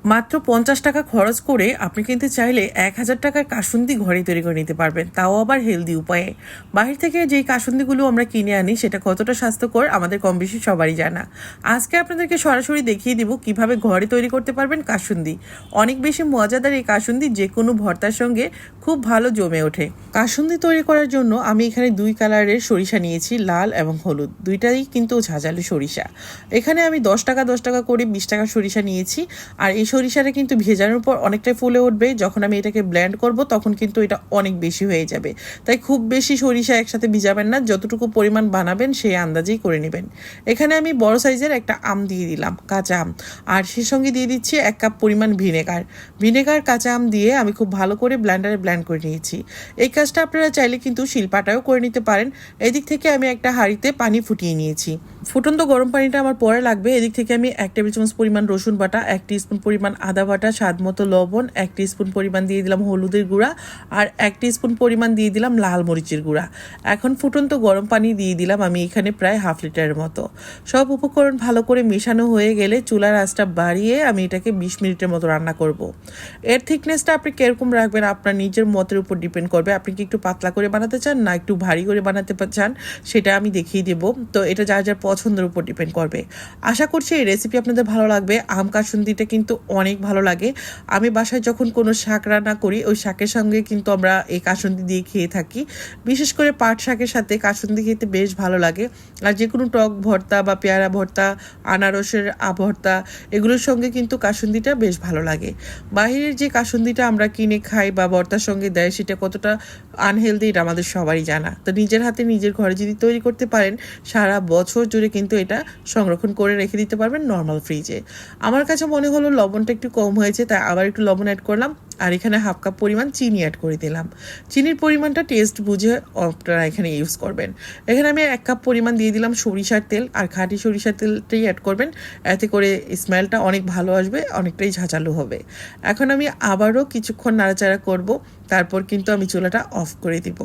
মাত্র 50 টাকা খরচ করে আপনি কিন্তু চাইলে 1000 টাকার কাসুন্দি ঘরে তৈরি করে নিতে পারবেন, তাও আবার হেলদি উপায়ে। বাহির থেকে যেই কাসুন্দিগুলো আমরা কিনে আনি সেটা কতটা স্বাস্থ্যকর আমাদের কম বেশি সবারই জানা। আজকে আপনাদেরকে সরাসরি দেখিয়ে দিব কিভাবে ঘরে তৈরি করতে পারবেন কাসুন্দি। অনেক বেশি মজাদার এই কাসুন্দি যে কোনো ভর্তার সঙ্গে খুব ভালো জমে ওঠে। কাসুন্দি তৈরি করার জন্য আমি এখানে 2 কালারের সরিষা নিয়েছি, লাল এবং হলুদ, দুইটাই কিন্তু ঝাঁঝালো সরিষা। এখানে আমি 10 টাকা করে 20 টাকা সরিষা নিয়েছি। আর এই সরিষাটা কিন্তু ভেজানোর পর অনেকটাই ফুলে উঠবে, যখন আমি এটাকে ব্লেন্ড করব তখন কিন্তু এটা অনেক বেশি হয়ে যাবে। তাই খুব বেশি সরিষা একসাথে ভিজাবেন না, যতটুকু পরিমাণ বানাবেন সেই আন্দাজেই করে নেবেন। এখানে আমি বড় সাইজের একটা আম দিয়ে দিলাম, কাঁচা আম, আর সেই সঙ্গে দিয়ে দিচ্ছি 1 কাপ পরিমাণ ভিনেগার। কাঁচা আম দিয়ে আমি খুব ভালো করে ব্লেন্ডারে ব্লেন্ড করে নিয়েছি। এই কাজটা আপনারা চাইলে কিন্তু শিলপাটাও করে নিতে পারেন। এদিক থেকে আমি একটা হাঁড়িতে পানি ফুটিয়ে নিয়েছি। ফুটন্ত গরম পানিটা আমার পরে লাগবে। এদিক থেকে আমি 1 টেবিল চামচ পরিমাণ রসুন বাটা, 1 টিস্পুন পরিমাণ আদা বাটা, স্বাদ মতো লবণ, 1 টিস্পুন পরিমাণ দিয়ে দিলাম হলুদের গুঁড়া, আর 1 টিস্পুন পরিমাণ দিয়ে দিলাম লাল মরিচের গুঁড়া। এখন ফুটন্ত গরম পানি দিয়ে দিলাম আমি এখানে প্রায় হাফ লিটারের মতো। সব উপকরণ ভালো করে মেশানো হয়ে গেলে চুলার আঁচটা বাড়িয়ে আমি এটাকে 20 মিনিটের মতো রান্না করব। এর থিকনেসটা আপনি কিরকম রাখবেন আপনার নিজের মতের উপর ডিপেন্ড করবে। আপনি কি একটু পাতলা করে বানাতে চান না একটু ভারী করে বানাতে চান সেটা আমি দেখিয়ে দেবো। তো এটা যার যার পছন্দের উপর ডিপেন্ড করবে। আশা করছি এই রেসিপি আপনাদের ভালো লাগবে। আম কাসুন্দিটা কিন্তু অনেক ভালো লাগে। আমি বাসায় যখন কোনো শাক রান্না করি ওই শাকের সঙ্গে কিন্তু আমরা এই কাসুন্দি দিয়ে খেয়ে থাকি। বিশেষ করে পাট শাকের সাথে কাসুন্দি খেতে বেশ ভালো লাগে। আর যে কোনো টক ভর্তা বা পেয়ারা ভর্তা, আনারসের ভর্তা, এগুলোর সঙ্গে কিন্তু কাসুন্দিটা বেশ ভালো লাগে। বাহিরের যে কাসুন্দিটা আমরা কিনে খাই বা ভর্তার সঙ্গে দেয় সেটা কতটা আনহেলদি এটা আমাদের সবারই জানা। তো নিজের হাতে নিজের ঘরে যদি তৈরি করতে পারেন সারা বছর জুড়ে কিন্তু এটা সংরক্ষণ করে রেখে দিতে পারবেন নর্মাল ফ্রিজে। আমার কাছে মনে হলো লবণটা একটু কম হয়েছে, তাই আবার একটু লবণ অ্যাড করলাম। আর এখানে হাফ কাপ পরিমাণ চিনি অ্যাড করে দিলাম। চিনির পরিমাণটা টেস্ট বুঝে আপনারা এখানে ইউজ করবেন। এখানে আমি 1 কাপ পরিমাণ দিয়ে দিলাম সরিষার তেল, আর খাঁটি সরিষার তেলটাই অ্যাড করবেন, এতে করে স্মেলটা অনেক ভালো আসবে, অনেকটাই ঝাঁঝালো হবে। এখন আমি আবারও কিছুক্ষণ নাড়াচাড়া করব, তারপর কিন্তু আমি চুলাটা অফ করে দিব।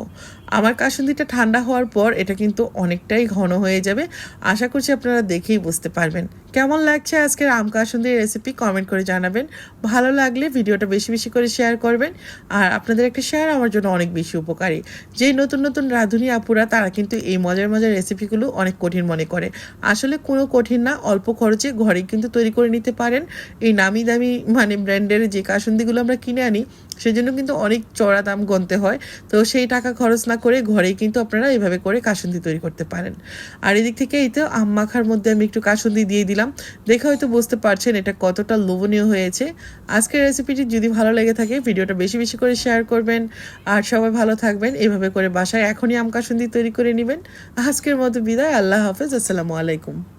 আমার কাসুন্দিটা ঠান্ডা হওয়ার পর এটা কিন্তু অনেকটাই ঘন হয়ে যাবে। আশা করছি আপনারা দেখেই বুঝতে পারবেন। কেমন লাগছে আজকের আম কাসুন্দির রেসিপি কমেন্ট করে জানাবেন। ভালো লাগলে ভিডিওটা বেশি বেশি করে শেয়ার করবেন। আর আপনাদের একটা শেয়ার আমার জন্য অনেক বেশি উপকারী। যেই নতুন নতুন রাঁধুনি আপুরা তারা কিন্তু এই মজার মজার রেসিপিগুলো অনেক কঠিন মনে করে। আসলে কোনো কঠিন না, অল্প খরচে ঘরে কিন্তু তৈরি করে নিতে পারেন। এই নামি দামি ব্র্যান্ডের যে কাসুন্দিগুলো আমরা কিনে আনি সেজন্য কিন্তু অনেক চড়া দাম গুনতে হয়। তো সেই টাকা খরচ না করে ঘরেই কিন্তু আপনারা এভাবে করে কাসুন্দি তৈরি করতে পারেন। আর এদিক থেকে এই তো আম মাখার মধ্যে আমি একটু কাসুন্দি দিয়ে দিলাম। দেখে হয়তো বুঝতে পারছেন এটা কতটা লোভনীয় হয়েছে। আজকের রেসিপিটি যদি ভালো লেগে থাকে ভিডিওটা বেশি বেশি করে শেয়ার করবেন। আর সবাই ভালো থাকবেন। এভাবে করে বাসায় এখনই আম কাসুন্দি তৈরি করে নেবেন। আজকের মতো বিদায়। আল্লাহ হাফেজ। আসসালামু আলাইকুম।